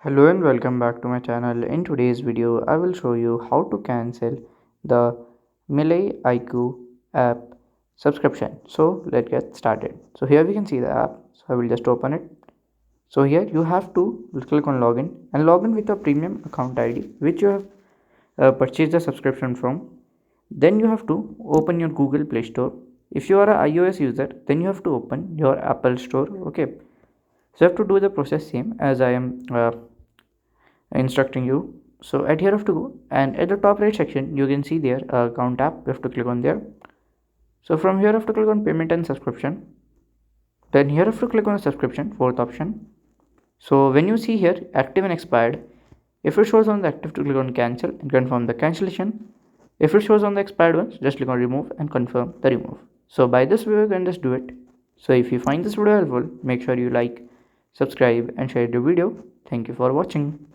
Hello and welcome back to my channel. In today's video, I will show you how to cancel the Melee IQ app subscription. So let's get started. So here we can see the app. So I will just open it. So here you have to click on login and log in with your premium account ID which you have purchased the subscription from. Then you have to open your Google Play Store. If you are an iOS user, then you have to open your Apple Store. Okay. So you have to do the process same as I am instructing you. So at here you have to go, and at the top right section you can see there account app. You have to click on there. So from here you have to click on payment and subscription. Then here you have to click on subscription, fourth option. So when you see here active and expired, if it shows on the active, to click on cancel and confirm the cancellation. If it shows on the expired ones, just click on remove and confirm the remove. So by this way you can just do it. So if you find this video helpful, make sure you like, subscribe and share the video. Thank you for watching.